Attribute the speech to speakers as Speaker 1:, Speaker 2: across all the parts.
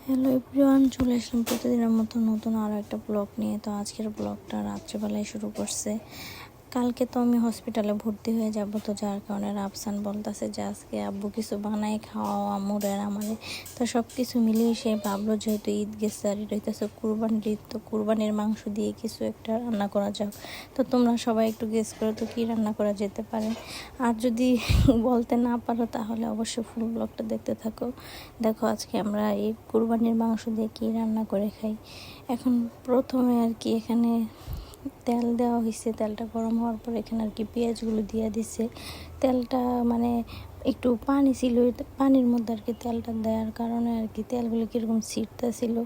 Speaker 1: Hello everyone, চলে আসলাম প্রতিদিনের মতো নতুন আরও একটা ব্লগ নিয়ে। তো আজকের ব্লগটা রাত্রেবেলায় শুরু করছে। কালকে তো আমি হসপিটালে ভর্তি হয়ে যাব, তো যার কারণে রাফসান বলতেছে যে আজকে আব্বু কিছু বানায় খাওয়াও আম্মুরের আমারে। তো সব কিছু মিলিয়ে সে ভাবলো যেহেতু ঈদ গেছে আর এটা হইতেছে কুরবানির ঈদ, তো কুরবানির মাংস দিয়ে কিছু একটা রান্না করা যাক। তো তোমরা সবাই একটু গেস করো তো কী রান্না করা যেতে পারে। আর যদি বলতে না পারো তাহলে অবশ্যই ফুল ব্লগটা দেখতে থাকো। দেখো আজকে আমরা এই কুরবানির মাংস দিয়ে কী রান্না করে খাই। এখন প্রথমে আর কি এখানে তেল দেওয়া হয়েছে, তেলটা গরম হওয়ার পর এখানে আর কি পেঁয়াজগুলো দিয়ে দিছে। তেলটা মানে একটু পানি ছিল, পানির মধ্যে আর কি তেলটা দেওয়ার কারণে আর কি তেলগুলো কীরকম ছিটতে ছিল।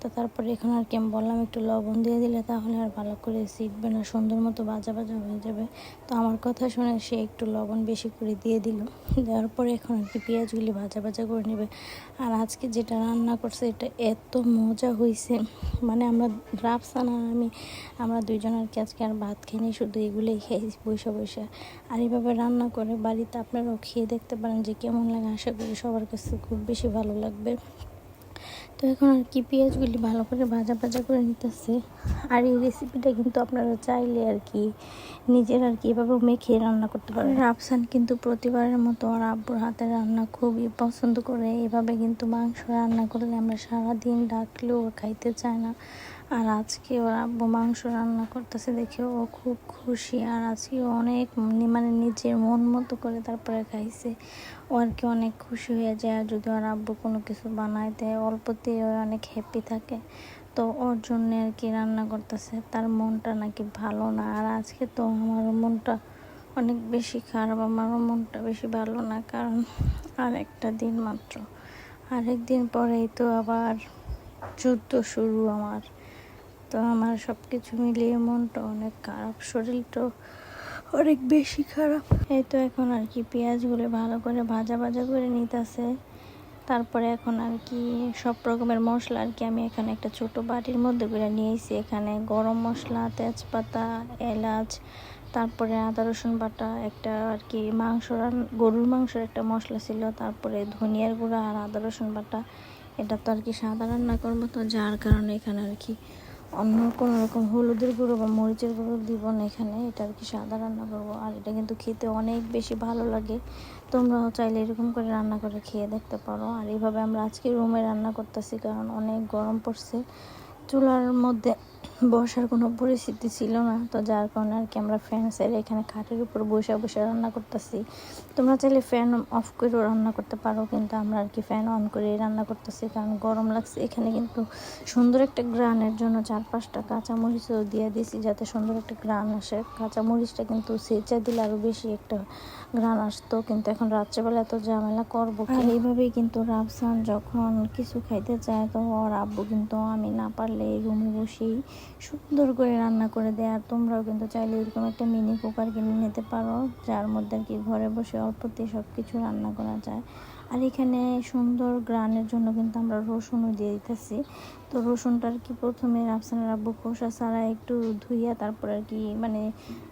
Speaker 1: তো তারপরে এখন আর কি আমি বললাম একটু লবণ দিয়ে দিলে তাহলে আর ভালো করে ছিটবে না, সুন্দর মতো ভাজা ভাজা হয়ে যাবে। তো আমার কথা শুনে সে একটু লবণ বেশি করে দিয়ে দিল। দেওয়ার পরে এখন আর কি পেঁয়াজগুলি ভাজা ভাজা করে নেবে। আর আজকে যেটা রান্না করছে এটা এত মজা হয়েছে, মানে রাফসান আর আমরা দুইজন আর কি আজকে আর ভাত খাইনি, শুধু এগুলোই খেয়েছি বৈশা বৈশা। আর এইভাবে রান্না করে বাড়িতে আপনারাও খেয়ে দেখতে পারেন যে কেমন লাগে। আশা করি সবার কাছে খুব বেশি ভালো লাগবে। তো এখন আর কি পেঁয়াজগুলি ভালো করে ভাজা ভাজা করে নিতেছে। আর এই রেসিপিটা কিন্তু আপনারা চাইলে আর কি নিজের আর কি এভাবে মেখে রান্না করতে পারেন। রাফসান কিন্তু প্রতিবারের মতো আর আব্বুর হাতের রান্না খুবই পছন্দ করে। এভাবে কিন্তু মাংস রান্না করলে আমরা সারাদিন ডাকলেও খাইতে চায় না। আর আজকে ওর আব্বু মাংস রান্না করতেছে দেখে ও খুব খুশি। আর আজকে অনেক মানে নিজের মন মতো করে তারপরে খাইছে। ও আর কি অনেক খুশি হয়ে যায়। আর যদি ওর আব্বু কোনো কিছু বানায় দেয় অল্পতেই ও অনেক হ্যাপি থাকে। তো ওর জন্য আর কি রান্না করতেছে, তার মনটা নাকি ভালো না। আর আজকে তো আমারও মনটা অনেক বেশি খারাপ, আমারও মনটা বেশি ভালো না, কারণ আর একটা দিন মাত্র, আরেকদিন পরেই তো আবার যুদ্ধ শুরু আমার। তো আমার সব কিছু মিলিয়ে মনটা অনেক খারাপ, শরীরটাও অনেক বেশি খারাপ। এই তো এখন আর কি পেঁয়াজগুলো ভালো করে ভাজা ভাজা করে নিতেছে। তারপরে এখন আর কি সব রকমের মশলা আর কি আমি এখানে একটা ছোট বাটির মধ্যে করে নিয়েছি। এখানে গরম মশলা, তেজপাতা, এলাচ, তারপরে আদা রসুন বাটা, একটা আর কি গরুর মাংসের একটা মশলা ছিল, তারপরে ধনিয়ার গুঁড়া আর আদা রসুন বাটা। এটা তো আর কি সাদা রান্না করবো, তো যার কারণে এখানে আর কি অন্য কোনো রকম হলুদের গুঁড়ো বা মরিচের গুঁড়ো দিব না এখানে। এটা আর কি সাদা রান্না করবো। আর এটা কিন্তু খেতে অনেক বেশি ভালো লাগে। তোমরাও চাইলে এরকম করে রান্না করে খেয়ে দেখতে পারো। আর এইভাবে আমরা আজকে রুমে রান্না করতেছি, কারণ অনেক গরম পড়ছে, চুলার মধ্যে বসার কোনো পরিস্থিতি ছিল না। তো যার কারণে আর কি আমরা ফ্যান ছেড়ে এখানে খাটের উপর বসে বসে রান্না করতেছি। তোমরা চাইলে ফ্যান অফ করেও রান্না করতে পারো, কিন্তু আমরা আর কি ফ্যান অন করে রান্না করতেছি কারণ গরম লাগছে। এখানে কিন্তু সুন্দর একটা গ্রানের জন্য 4-5টা কাঁচামরিচও দিয়ে দিয়েছি যাতে সুন্দর একটা গ্রান আসে। কাঁচামরিচটা কিন্তু ছেঁচে দিলে আরও বেশি একটা গ্রান আসতো, কিন্তু এখন রাত্রেবেলা এত ঝামেলা করবো। আর এইভাবেই কিন্তু রাফসান যখন কিছু খাইতে চায় তো ওর আব্বু কিন্তু আমি না পারলে এই রুমে বসেই সুন্দর করে রান্না করে দেয়। আর তোমরাও কিন্তু চাইলে এরকম একটা মিনি কুকার কিনে নিতে পারো, যার মধ্যে আর কি ঘরে বসে অল্পতেই সব কিছু রান্না করা যায়। আর এখানে সুন্দর গ্রানের জন্য কিন্তু আমরা রসুনও দিয়ে দিতেছি। তো রসুনটা আর কি প্রথমে রাফসানের আব্বু খোসা ছাড়া একটু ধুইয়া তারপর আর কি মানে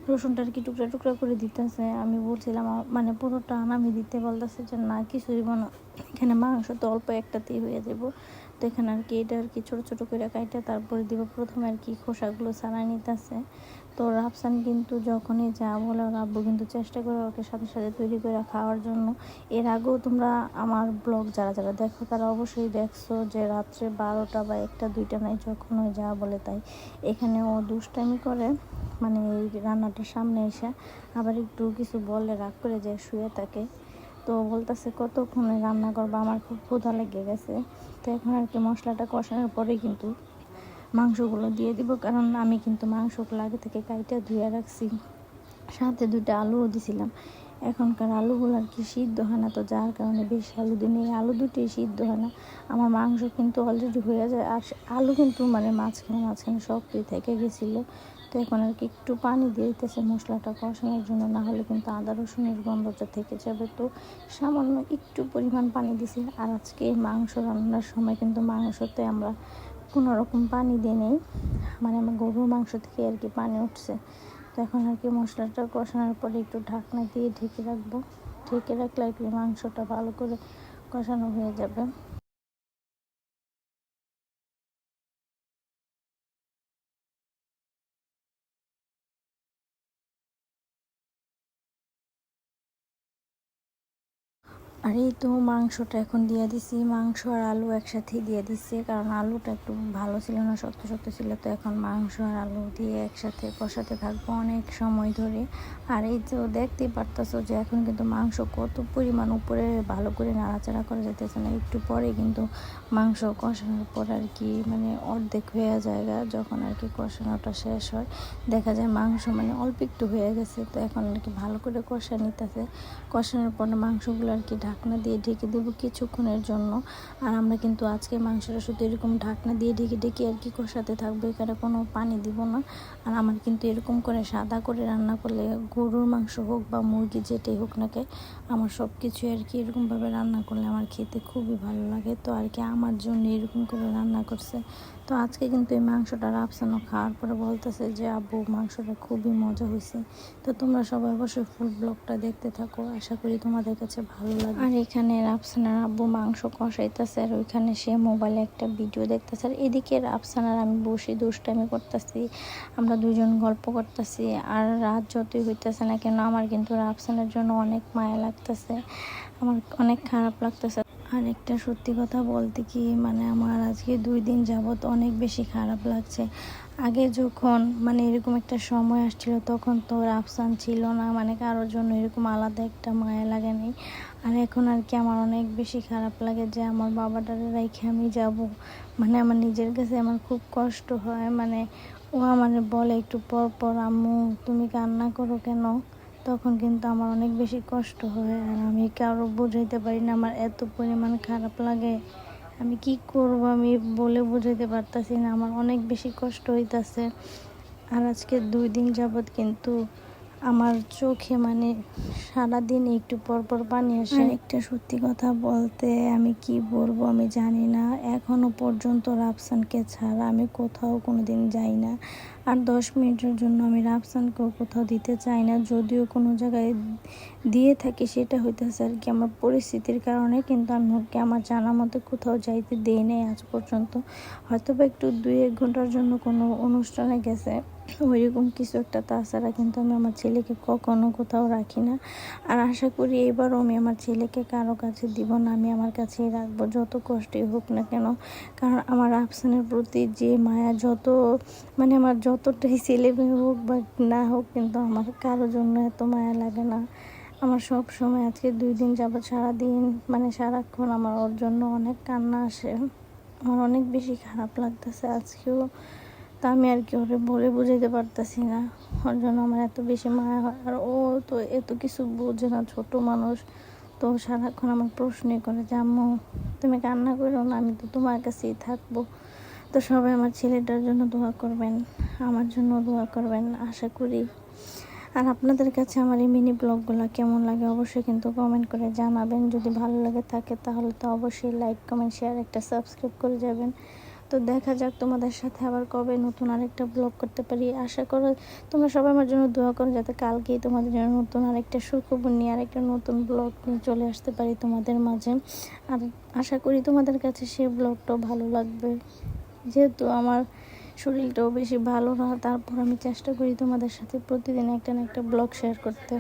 Speaker 1: রসুনটা আর কি টুকরা টুকরা করে দিতেছে। আমি বলছিলাম মানে পুরোটা আমি দিতে বলতেছে যে না কিছুই না, এখানে মাংস তো অল্প একটাতেই হয়ে যাব। তো এখানে আর কি এটা আর কি ছোটো ছোটো করে কাইটা তারপরে দিব। প্রথমে আর কি খোসাগুলো ছাড়াই নিতেছে। তো রাফসান কিন্তু যখনই যা বলে ওর আব্বু কিন্তু চেষ্টা করে ওকে সাথে সাথে তৈরি করে খাওয়ার জন্য। এর আগেও তোমরা আমার ব্লগ যারা যারা দেখো তারা অবশ্যই দেখছো যে রাত্রে 12টা বা 1টা 2টা নাই যখন ওই যা বলে তাই এখানে ও দুষ্টামি করে, মানে এই রান্নাটার সামনে এসে আবার একটু কিছু বললে রাগ করে যায়, শুয়ে থাকে। তো বলতেছে কতক্ষণে রান্না করবো, আমার খুব ক্ষুধা লেগে গেছে। তো এখন আর কি মশলাটা কষানোর পরেই কিন্তু মাংসগুলো দিয়ে দিব, কারণ আমি কিন্তু মাংসগুলো আগে থেকে কাইটা ধুয়ে রাখছি, সাথে 2টা আলুও দিছিলাম। এখনকার আলুগুলো আর কি সিদ্ধ হয় না, তো যার কারণে বেশি আলু দিন, এই আলু দুটোই সিদ্ধ হয় না। আমার মাংস কিন্তু অলরেডি হয়ে যায়, আর আলু কিন্তু মানে মাঝখানে মাঝখানে শক্তই থেকে গেছিলো। তো এখন আর কি একটু পানি দিয়ে দিতেছে মশলাটা কষানোর জন্য, না হলে কিন্তু আদা রসুনের গন্ধটা থেকে যাবে। তো সামান্য একটু পরিমাণ পানি দিছি। আর আজকে মাংস রান্নার সময় কিন্তু মাংসতে আমরা কোনো রকম পানি দিয়ে নেই, মানে আমার গরুর মাংস থেকে আর কি পানি উঠছে। তো এখন আর কি মশলাটা কষানোর পরে একটু ঢাকনা দিয়ে ঢেকে রাখবো। ঢেকে রাখলে আর কি মাংসটা ভালো করে কষানো হয়ে যাবে। আর এই তো মাংসটা এখন দিয়ে দিছি, মাংস আর আলু একসাথেই দিয়ে দিচ্ছি, কারণ আলুটা একটু ভালো ছিল না, শক্ত শক্ত ছিল। তো এখন মাংস আর আলু দিয়ে একসাথে কষাতে থাকবো অনেক সময় ধরে। আর এই তো দেখতেই পারতেছো যে এখন কিন্তু মাংস কত পরিমাণ উপরে ভালো করে নাড়াচাড়া করা যেতেছে না, একটু পরে কিন্তু মাংস কষানোর পর আর কি মানে অর্ধেক হয়ে যায়, যখন আর কি কষানোটা শেষ হয় দেখা যায় মাংস মানে অল্প একটু হয়ে গেছে। তো এখন আর কি ভালো করে কষা নিতেছে, কষানোর পর মাংসগুলো আর কি ঢাকনা দিয়ে ঢেকে দেবো কিছুক্ষণের জন্য। আর আমরা কিন্তু আজকে মাংসটা শুধু এরকম ঢাকনা দিয়ে ঢেকে ঢেকে আর কি কষাতে থাকবো, এখানে কোনো পানি দিব না। আর আমার কিন্তু এরকম করে সাদা করে রান্না করলে, গরুর মাংস হোক বা মুরগি যেটাই হোক না কে, আমার সব কিছু আর কি এরকমভাবে রান্না করলে আমার খেতে খুবই ভালো লাগে। তো আর কি আমার জন্য এরকম করে রান্না করছে। তো আজকে কিন্তু এই মাংসটা রাফসানও খাওয়ার পরে বলতেছে যে আব্বু মাংসটা খুবই মজা হয়েছে। তো তোমরা সবাই অবশ্যই ফুল ব্লগটা দেখতে থাকো, আশা করি তোমাদের কাছে ভালো লাগে। আর এখানে রাফসানার আব্বু মাংস কষাইতেছে, আর ওইখানে সে মোবাইলে একটা ভিডিও দেখতেছে, আর এদিকে রাফসানার আমি বসে দুষ্টামি করতেছি, আমরা দুজন গল্প করতেছি। আর রাত যতই হইতেছে না কেন আমার কিন্তু রাফসানের জন্য অনেক মায়া লাগতেছে, আমার অনেক খারাপ লাগতেছে। আর একটা সত্যি কথা বলতে কি মানে আমার আজকে 2 দিন যাবত অনেক বেশি খারাপ লাগছে। আগে যখন মানে এরকম একটা সময় আসছিল তখন তো রাফসান ছিল না, মানে কারোর জন্য এরকম আলাদা একটা মায়া লাগে নেই। আর এখন আর কি আমার অনেক বেশি খারাপ লাগে যে আমার বাবাটারে রেখে আমি যাব, মানে আমার নিজের কাছে আমার খুব কষ্ট হয়। মানে ও আমার বলে একটু পর পর আম্মু তুমি কান্না করো কেন, তখন কিন্তু আমার অনেক বেশি কষ্ট হয়। আর আমি কারো বোঝাইতে পারি না, আমার এত পরিমাণ খারাপ লাগে, আমি কি করব আমি বলে বোঝাইতে পারতাছি না, আমার অনেক বেশি কষ্ট হইতাছে। আর আজকে 2 দিন যাবৎ কিন্তু আমার চোখে মানে সারাদিন একটু পর পর পানি আসে। একটা সত্যি কথা বলতে আমি কি বলবো আমি জানি না, এখনো পর্যন্ত রাফসানকে ছাড়া আমি কোথাও কোনোদিন যাই না। আর 10 মিনিটের জন্য আমি রাফসানকেও কোথাও দিতে চাই না, যদিও কোনো জায়গায় দিয়ে থাকি সেটা হইতেছে আর কি আমার পরিস্থিতির কারণে, কিন্তু আমি ওকে আমার জানা মতো কোথাও যাইতে দেই নাই আজ পর্যন্ত। হয়তো বা একটু 2-1 ঘন্টার জন্য কোনো অনুষ্ঠানে গেছে ওইরকম কিছু একটা, তাছাড়া কিন্তু আমি আমার ছেলেকে কখনো কোথাও রাখি না। আর আশা করি এবারও আমি আমার ছেলেকে কারো কাছে দিব না, আমি আমার কাছেই রাখবো যত কষ্টই হোক না কেন। কারণ আমার আফসানের প্রতি যে মায়া, যত মানে আমার যতটাই ছেলে মেয়ে হোক বা না হোক, কিন্তু আমার কারোর জন্য এত মায়া লাগে না। আমার সব সময় আজকে 2 দিন যাবত সারাদিন মানে সারাক্ষণ আমার ওর জন্য অনেক কান্না আসে, আমার অনেক বেশি খারাপ লাগতেছে আজকেও। তা আমি আর কি ওরে বলে বুঝাইতে পারতেছি না, ওর জন্য আমার এত বেশি মায়া হয়। আর ও তো এত কিছু বোঝে না, ছোট মানুষ, তো সারাক্ষণ আমার প্রশ্নই করে যে আম্মু তুমি কান্না করো না, আমি তো তোমার কাছেই থাকবো। তো সবাই আমার ছেলেটার জন্য দোয়া করবেন, আমার জন্য দোয়া করবেন আশা করি। আর আপনাদের কাছে আমার এই মিনি ব্লগগুলো কেমন লাগে অবশ্যই কিন্তু কমেন্ট করে জানাবেন, যদি ভালো লাগে থাকে তাহলে তো অবশ্যই লাইক কমেন্ট শেয়ার একটা সাবস্ক্রাইব করে যাবেন। তো দেখা যাক তোমাদের সাথে আবার কবে নতুন আরেকটা ব্লগ করতে পারি, আশা করো তোমরা সবাই আমার জন্য দোয়া করো যাতে কালকেই তোমাদের জন্য নতুন আরেকটা সুখবর নিয়ে আরেকটা নতুন ব্লগ নিয়ে চলে আসতে পারি তোমাদের মাঝে। আর আশা করি তোমাদের কাছে সেই ব্লগটাও ভালো লাগবে, যেহেতু আমার শরীরটাও বেশি ভালো না, তারপর আমি চেষ্টা করি তোমাদের সাথে প্রতিদিন একটা না একটা ব্লগ শেয়ার করতে।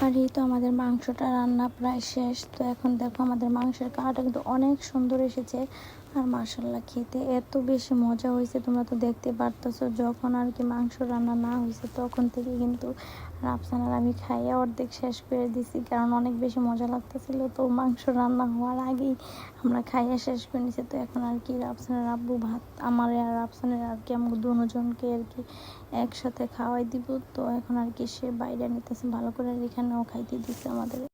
Speaker 1: আর এই তো আমাদের মাংসটা রান্না প্রায় শেষ। তো এখন দেখো আমাদের মাংসের কালারটা কিন্তু অনেক সুন্দর এসেছে। আর মাশাল্লাহ খেতে এত বেশি মজা হয়েছে, তোমরা তো দেখতে পারতেছো। যখন আর কি মাংস রান্না না হয়েছে তখন থেকে কিন্তু রাফসান আর আমি খাইয়ে অর্ধেক শেষ করে দিছি, কারণ অনেক বেশি মজা লাগতেছিল। তো মাংস রান্না হওয়ার আগেই আমরা খাইয়ে শেষ করে নিছি। তো এখন আর কি রাফসানের আব্বু ভাত আমার আর রাফসানের আর কি আমাকে দুজনকে আর কি একসাথে খাওয়াই দিব। তো এখন আর কি সে বাইরে নিতেছে ভালো করে, এখানেও খাইতে দিচ্ছে আমাদের।